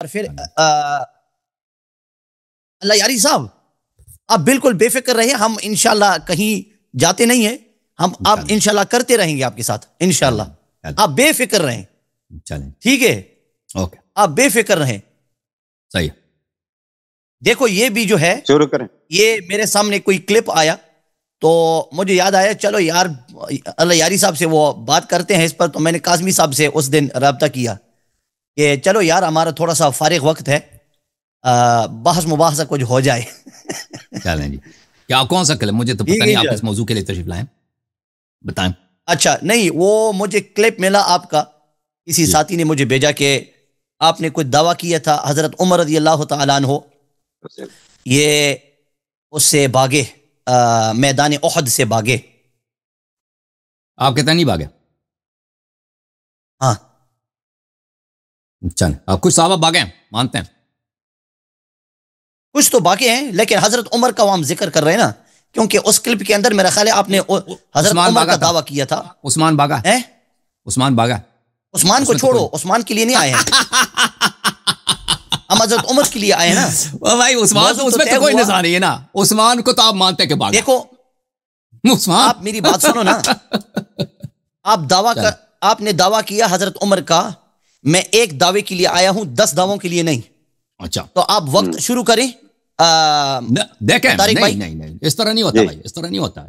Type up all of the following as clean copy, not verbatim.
اور پھر اللہ یاری صاحب آپ بالکل بے فکر رہے، ہم انشاءاللہ کہیں جاتے نہیں ہیں، ہم آپ انشاءاللہ کرتے رہیں گے آپ کے ساتھ انشاءاللہ، آپ بے فکر رہیں، ٹھیک ہے، اوکے آپ بے فکر رہیں. صحیح. دیکھو یہ بھی جو ہے شروع کریں. یہ میرے سامنے کوئی کلپ آیا تو مجھے یاد آیا چلو یار اللہ یاری صاحب سے وہ بات کرتے ہیں اس پر. تو میں نے کاظمی صاحب سے اس دن رابطہ کیا کہ چلو یار ہمارا تھوڑا سا فارغ وقت ہے، بحث مباحثہ کچھ ہو جائے. چلیں جی، کیا کون سا کلپ؟ مجھے تو پتہ نہیں آپ اس موضوع کے لیے تشریف لائیں، بتائیں. اچھا نہیں، وہ مجھے کلپ ملا آپ کا، کسی ساتھی نے مجھے بھیجا کہ آپ نے کچھ دعویٰ کیا تھا حضرت عمر رضی اللہ تعالیٰ عنہ یہ اس سے بھاگے، میدان احد سے بھاگے. آپ کہتے نہیں بھاگے؟ ہاں چلیں، آپ کچھ صحابہ بھاگے ہیں مانتے ہیں؟ کچھ تو باقی ہیں، لیکن حضرت عمر کا ہم ذکر کر رہے ہیں نا، کیونکہ اس کلپ کے اندر میرا خیال ہے آپ نے حضرت عمر کا دعویٰ کیا تھا. عثمان بھاگا ہے؟ عثمان بھاگا؟ عثمان کو چھوڑو، عثمان کے لیے نہیں آئے ہیں ہم حضرت عمر کے لیے آئے ہیں نا. بھائی عثمان تو اس میں تو کوئی نظر نہیں ہے نا، عثمان کو تو آپ مانتے ہیں کہ بھاگا. دیکھو عثمان، آپ میری بات سنو نا، آپ نے دعویٰ کیا حضرت عمر کا، میں ایک دعوے کے لیے آیا ہوں، 10 دعووں کے لیے نہیں. اچھا تو آپ وقت شروع کریں. دیکھیں نہیں اس طرح نہیں ہوتا بھائی، اس طرح نہیں ہوتا،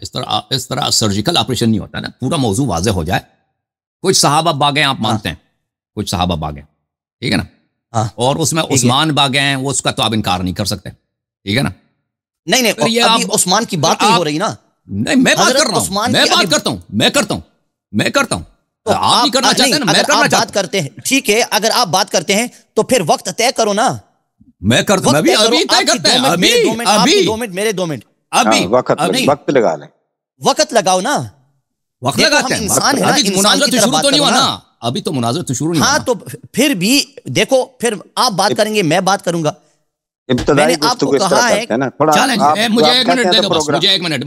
اس طرح سرجیکل آپریشن نہیں ہوتا نا. پورا موضوع واضح ہو جائے. کچھ صحابہ بھاگے آپ مانتے ہیں، کچھ صحابہ بھاگے، ٹھیک ہے نا، اور اس میں عثمان بھاگے ہیں، وہ اس کا تو آپ انکار نہیں کر سکتے، ٹھیک ہے نا. نہیں ابھی عثمان کی بات نہیں ہو رہی نا. نہیں میں بات کر رہا ہوں، میں بات کرتا ہوں، میں کرتا ہوں. آپ نہیں کرنا چاہتے نا، میں کرنا چاہتا ہوں. کرتے ہیں ٹھیک ہے، اگر آپ بات کرتے ہیں تو پھر وقت طے کرو نا. میں کرتا ہوں، ابھی طے کرتے ہیں، ابھی 2 منٹ میرے 2 منٹ، ابھی وقت لگا لیں، وقت لگاؤ نا. وقت لگاتے ہیں، ابھی مناظرہ تو شروع تو نہیں ہوا نا، ابھی تو مناظرہ تو شروع نہیں ہوا. ہاں تو پھر بھی دیکھو، پھر آپ بات کریں گے، میں بات کروں گا. میں نے آپ کو کہا ہے مجھے 1 منٹ دے دو بس، مجھے 1 منٹ،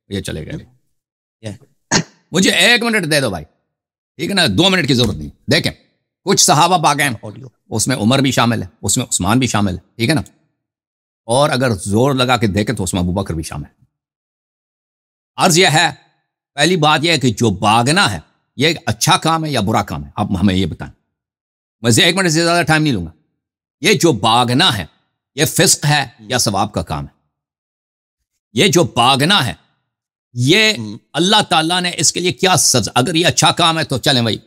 یہ چلے گا، مجھے 1 منٹ دے دو بھائی، ٹھیک ہے نا، 2 منٹ کی ضرورت نہیں. دیکھیں کچھ صحابہ بھاگے ہیں، اس میں عمر بھی شامل ہے، اس میں عثمان بھی شامل ہے، ٹھیک ہے نا، اور اگر زور لگا کے دیکھیں تو اس میں ابوبکر بھی شامل ہے. عرض یہ ہے، پہلی بات یہ ہے کہ جو بھاگنا ہے یہ ایک اچھا کام ہے یا برا کام ہے، آپ ہمیں یہ بتائیں. میں 1 منٹ سے زیادہ ٹائم نہیں لوں گا. یہ جو بھاگنا ہے یہ فسق ہے یا ثواب کا کام ہے؟ یہ جو بھاگنا ہے یہ اللہ تعالیٰ نے اس کے لیے کیا سزا، اگر یہ اچھا کام ہے تو چلیں بھائی،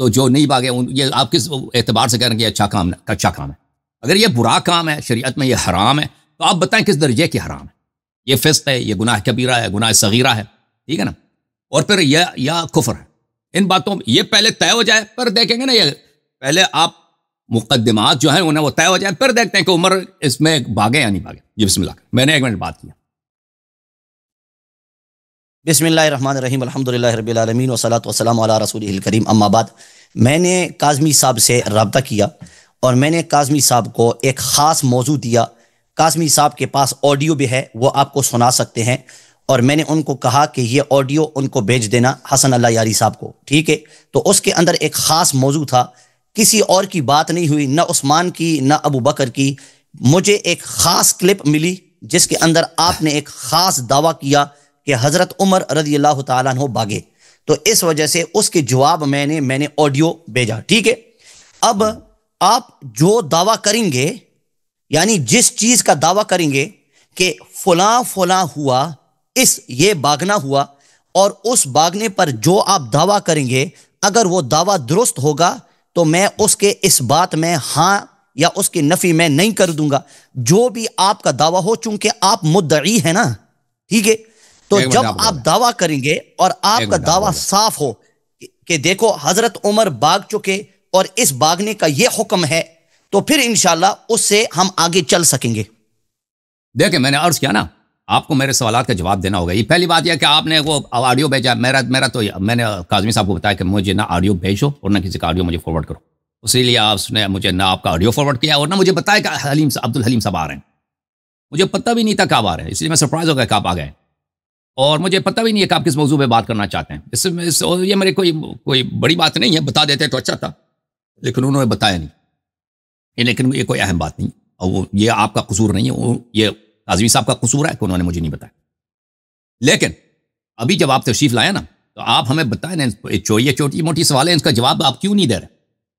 تو جو نہیں بھاگے یہ آپ کس اعتبار سے کہہ رہے ہیں کہ اچھا کام ہے؟ اگر یہ برا کام ہے، شریعت میں یہ حرام ہے، تو آپ بتائیں کس درجے کی حرام ہے؟ یہ فسق ہے، یہ گناہ کبیرہ ہے، گناہ صغیرہ ہے، ٹھیک ہے نا، اور پھر یا کفر ہے. ان باتوں یہ پہلے طے ہو جائے، پھر دیکھیں گے نا، یہ پہلے آپ مقدمات جو ہیں انہیں وہ طے ہو جائے، پھر دیکھتے ہیں کہ عمر اس میں بھاگے یا نہیں بھاگے. جی بسم اللہ. میں نے 1 منٹ بات کیا. بسم اللہ الرحمن الرحیم، الحمدللہ رب العالمین والصلاۃ والسلام علی رسولہ الکریم، اما بعد. میں نے کاظمی صاحب سے رابطہ کیا اور میں نے کاظمی صاحب کو ایک خاص موضوع دیا. کاظمی صاحب کے پاس آڈیو بھی ہے، وہ آپ کو سنا سکتے ہیں، اور میں نے ان کو کہا کہ یہ آڈیو ان کو بھیج دینا حسن اللہ یاری صاحب کو، ٹھیک ہے. تو اس کے اندر ایک خاص موضوع تھا، کسی اور کی بات نہیں ہوئی، نہ عثمان کی نہ ابو بکر کی. مجھے ایک خاص کلپ ملی جس کے اندر آپ نے ایک خاص دعویٰ کیا کہ حضرت عمر رضی اللہ تعالیٰ عنہ بھاگے. تو اس وجہ سے اس کے جواب میں نے آڈیو بھیجا، ٹھیک ہے. اب آپ جو دعویٰ کریں گے، یعنی جس چیز کا دعویٰ کریں گے کہ فلاں ہوا، یہ بھاگنا ہوا، اور اس بھاگنے پر جو آپ دعویٰ کریں گے اگر وہ دعویٰ درست ہوگا تو میں اس کے اس بات میں ہاں یا اس کی نفی میں نہیں کر دوں گا. جو بھی آپ کا دعویٰ ہو، چونکہ آپ مدعی ہیں نا، ٹھیک ہے. تو جب آپ دعویٰ کریں گے اور آپ کا دعویٰ صاف ہو کہ دیکھو حضرت عمر بھاگ چکے اور اس بھاگنے کا یہ حکم ہے، تو پھر انشاءاللہ اس سے ہم آگے چل سکیں گے. دیکھیں میں نے عرض کیا نا، آپ کو میرے سوالات کا جواب دینا ہوگا. یہ پہلی بات یہ کہ آپ نے وہ آڈیو بھیجا، میرا تو میں نے کاظمی صاحب کو بتایا کہ مجھے نہ آڈیو بھیجو اور نہ کسی کا آڈیو مجھے فارورڈ کرو. اسی لیے آپ نے مجھے نہ آپ کا آڈیو فارورڈ کیا اور نہ مجھے بتایا کہ عبد الحلیم صاحب آ رہے ہیں. مجھے پتہ بھی نہیں تھا کب آ رہے ہیں، اس لیے میں سرپرائز ہو گیا کہ آپ آ گئے، اور مجھے پتہ بھی نہیں ہے کہ آپ کس موضوع پہ بات کرنا چاہتے ہیں. یہ میرے کوئی بڑی بات نہیں ہے، بتا دیتے تو اچھا تھا. لیکن انہوں نے بتایا نہیں. لیکن یہ کوئی اہم بات نہیں, اور وہ یہ آپ کا قصور نہیں ہے, وہ یہ کاظمی صاحب کا قصور ہے کہ انہوں نے مجھے نہیں بتایا. لیکن ابھی جب آپ تشریف لائے نا تو آپ ہمیں بتائیں نا, یہ چھوٹی موٹی سوال ہے, اس کا جواب آپ کیوں نہیں دے رہے,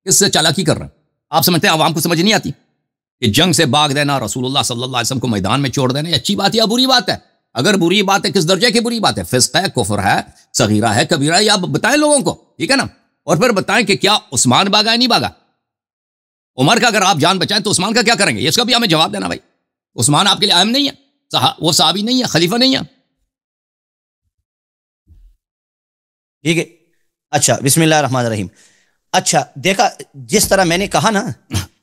کس سے چالاکی کر رہے ہیں؟ آپ سمجھتے ہیں عوام کو سمجھ نہیں آتی کہ جنگ سے بھاگ دینا, رسول اللہ صلی اللہ علیہ وسلم کو میدان میں چھوڑ دینا, یہ اچھی بات ہے یا بری بات ہے؟ اگر بری بات ہے, کس درجے کی بری بات ہے؟ فسق ہے, کفر ہے, صغیرہ ہے, کبیرہ ہے, یا بتائیں لوگوں کو, ٹھیک ہے نا. اور پھر بتائیں کہ کیا عثمان بھاگا ہے نہیں بھاگا. عمر کا اگر آپ جان بچائیں تو عثمان کا کیا کریں گے, اس کا بھی ہمیں جواب دینا بھائی. عثمان آپ کے لیے اہم نہیں ہے, وہ صحابی نہیں ہے, خلیفہ نہیں ہے. ٹھیک ہے. اچھا, بسم اللہ الرحمن الرحیم. اچھا دیکھا, جس طرح میں نے کہا نا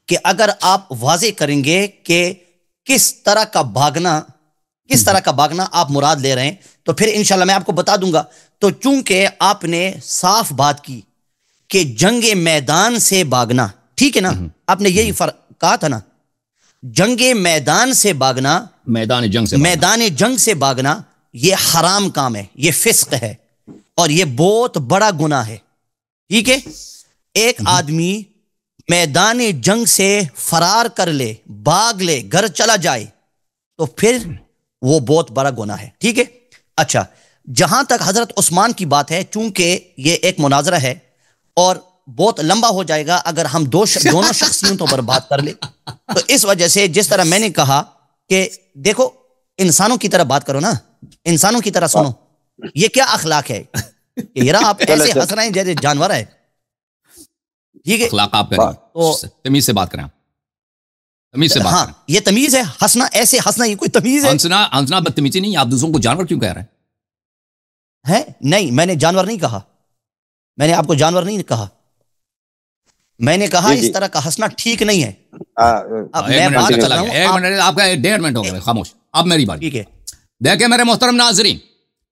کہ اگر آپ واضح کریں گے کہ کس طرح کا بھاگنا آپ مراد لے رہے ہیں تو پھر انشاءاللہ میں آپ کو بتا دوں گا. تو چونکہ آپ نے صاف بات کی کہ جنگ میدان سے بھاگنا, ٹھیک ہے نا, آپ نے یہی فرق کہا تھا نا, جنگ میدان سے بھاگنا, میدان جنگ سے بھاگنا یہ حرام کام ہے, یہ فسق ہے, اور یہ بہت بڑا گناہ ہے. ٹھیک ہے, ایک آدمی میدان جنگ سے فرار کر لے, بھاگ لے, گھر چلا جائے تو پھر وہ بہت بڑا گناہ ہے. ٹھیک ہے. اچھا, جہاں تک حضرت عثمان کی بات ہے, چونکہ یہ ایک مناظرہ ہے اور بہت لمبا ہو جائے گا اگر ہم دونوں شخصیتوں پر بات کر لیں, تو اس وجہ سے جس طرح میں نے کہا کہ دیکھو انسانوں کی طرح بات کرو نا, انسانوں کی طرح سنو. یہ کیا اخلاق ہے کہ یار آپ ایسے ہنس رہے ہیں جیسے جانور ہے. ٹھیک ہے, اخلاق آپ کریں, تمیز سے بات کریں, تمیز سے بات کریں. یہ تمیز ہے ہنسنا, ایسے ہنسنا یہ کوئی تمیز ہے؟ ہنسنا بدتمیزی نہیں. آپ دوسروں کو جانور کیوں کہہ رہے ہیں؟ نہیں, میں نے جانور نہیں کہا, میں نے آپ کو جانور نہیں کہا, میں نے کہا اس طرح کا ہنسنا ٹھیک نہیں ہے. ایک منٹ, آپ کا 1.5 منٹ ہو گیا, خاموش. اب میری بات. ٹھیک ہے. دیکھیں میرے محترم ناظرین,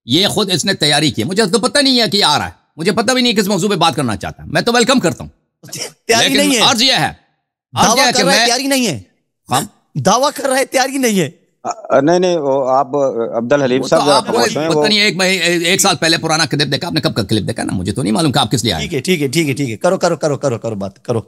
یہ خود اس نے تیاری کی, مجھے تو پتہ نہیں ہے کہ آ رہا ہے, مجھے پتہ بھی نہیں کس موضوع پہ بات کرنا چاہتا ہے. میں تو ویلکم کرتا ہوں, تیاری نہیں ہے. عرض یہ ہے, دعویٰ کر رہا ہے تیاری نہیں ہے, دعویٰ کر رہا ہے تیاری نہیں ہے. نہیں آپ عبد الحلیم صاحب پتہ نہیں, ایک سال پہلے پرانا کلپ دیکھا آپ نے, کب کا کلپ دیکھا نا, مجھے تو نہیں معلوم کہ آپ کس لیے آئے. ٹھیک ہے, کرو بات کرو.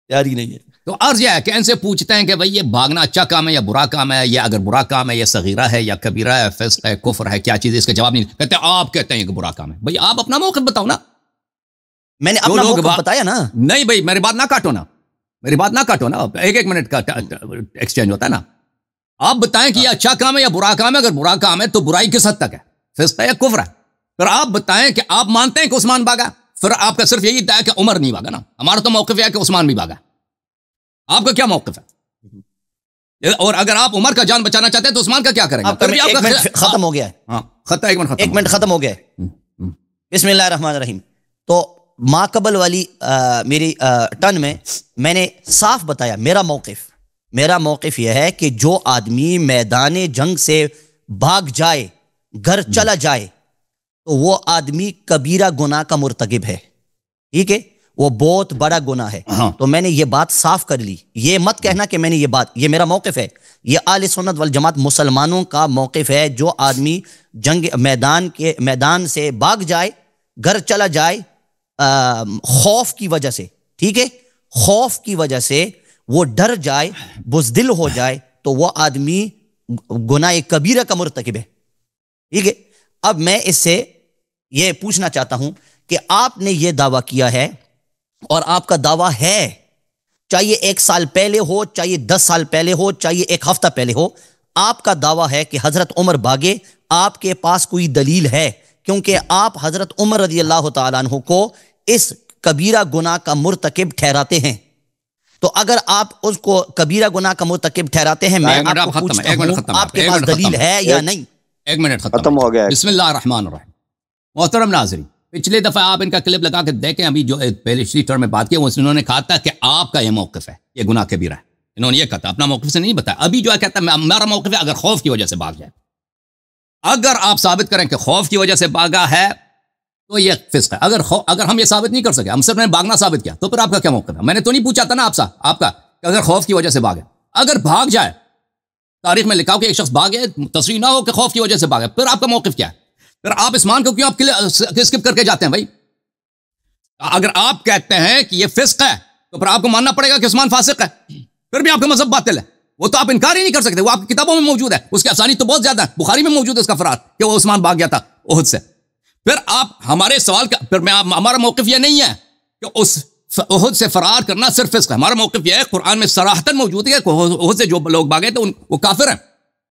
تیاری نہیں ہے تو عرض یہ ہے کہ ان سے پوچھتے ہیں کہ بھئی یہ بھاگنا اچھا کام ہے یا برا کام ہے, یا اگر برا کام ہے یہ صغیرہ ہے یا کبیرہ ہے, فسق ہے, کفر ہے, کیا چیز ہے؟ اس کا جواب نہیں کہتے, آپ کہتے ہیں کہ برا کام ہے. بھئی آپ اپنا موقف بتاؤ نا. میں نے اپنا موقف بتایا نا. نہیں بھئی, میری بات نہ کاٹو نا, ایک منٹ کا ایکسچینج ہوتا ہے نا. آپ بتائیں کہ یہ اچھا کام ہے یا برا کام ہے. اگر برا کام ہے تو برائی کس حد تک ہے, فسق ہے یا کفر ہے؟ پھر آپ بتائیں کہ آپ مانتے ہیں کہ عثمان بھاگا, پھر آپ کا صرف یہی ادعا ہے کہ عمر نہیں بھاگا نا. ہمارا تو موقف ہے کہ عثمان بھی بھاگا. آپ کا کیا موقف ہے؟ اور اگر آپ عمر کا جان بچانا چاہتے ہیں تو عثمان کا کیا کریں گے؟ ختم ہو گیا ہے. ایک منٹ ختم ہو گیا ہے. بسم اللہ الرحمن الرحیم. تو ما قبل والی میری ٹن میں نے صاف بتایا میرا موقف یہ ہے کہ جو آدمی میدان جنگ سے بھاگ جائے, گھر چلا جائے, تو وہ آدمی کبیرہ گناہ کا مرتکب ہے. ٹھیک ہے, وہ بہت بڑا گناہ ہے. تو میں نے یہ بات صاف کر لی. یہ مت کہنا کہ میں نے یہ میرا موقف ہے, یہ اہل سنت والجماعت مسلمانوں کا موقف ہے. جو آدمی جنگ میدان سے بھاگ جائے, گھر چلا جائے خوف کی وجہ سے, ٹھیک ہے, خوف کی وجہ سے وہ ڈر جائے, بزدل ہو جائے, تو وہ آدمی گناہ کبیرہ کا مرتکب ہے. ٹھیک ہے. اب میں اس سے یہ پوچھنا چاہتا ہوں کہ آپ نے یہ دعویٰ کیا ہے, اور آپ کا دعویٰ ہے, چاہیے 1 سال پہلے ہو, چاہیے 10 سال پہلے ہو, چاہیے 1 ہفتہ پہلے ہو, آپ کا دعویٰ ہے کہ حضرت عمر بھاگے. آپ کے پاس کوئی دلیل ہے؟ کیونکہ آپ حضرت عمر رضی اللہ تعالیٰ عنہ کو اس کبیرہ گناہ کا مرتکب ٹھہراتے ہیں. تو اگر آپ اس کو کبیرہ گناہ کا مرتکب ٹھہراتے ہیں, میں آپ کو پوچھتا ہوں آپ کے پاس دلیل ہے یا نہیں؟ 1 منٹ ختم ہو گیا. بسم اللہ الرحمن الرحیم. محترم ناظرین, پچھلے دفعہ آپ ان کا کلپ لگا کے دیکھیں, ابھی جو پہلے ٹرم میں بات کی انہوں نے کہا تھا کہ آپ کا یہ موقف ہے, یہ گناہ کبیرہ ہے. انہوں نے یہ کہا تھا, اپنا موقف سے نہیں بتایا. ابھی جو ہے کہتا ہے ہمارا موقف ہے اگر خوف کی وجہ سے بھاگ جائے. اگر آپ ثابت کریں کہ خوف کی وجہ سے بھاگا ہے تو یہ فسق ہے. اگر ہم یہ ثابت نہیں کر سکے, ہم صرف نے بھاگنا ثابت کیا, تو پھر آپ کا کیا موقف ہے؟ میں نے تو نہیں پوچھا تھا نا آپ کا کہ اگر خوف کی وجہ سے بھاگے. اگر بھاگ جائے, تاریخ میں لکھا ہو کہ ایک شخص بھاگے, تصریح نہ ہو کہ خوف کی وجہ سے بھاگے, پھر آپ کا موقف کیا ہے؟ پھر آپ عثمان کو کیوں آپ اسکپ کر کے جاتے ہیں بھائی؟ اگر آپ کہتے ہیں کہ یہ فسق ہے تو پھر آپ کو ماننا پڑے گا کہ عثمان فاسق ہے، پھر بھی آپ کا مذہب باطل ہے. وہ تو آپ انکار ہی نہیں کر سکتے، وہ آپ کی کتابوں میں موجود ہے، اس کی آسانی تو بہت زیادہ ہے، بخاری میں موجود ہے اس کا فرار کہ وہ عثمان بھاگ گیا تھا احد سے. پھر آپ ہمارے سوال کا پھر ہمارا موقف یہ نہیں ہے کہ اس احد سے فرار کرنا صرف فسق ہے. ہمارا موقف یہ ہے قرآن میں صراحتاً موجود ہے کہ احد سے جو لوگ بھاگے تھے وہ کافر ہیں.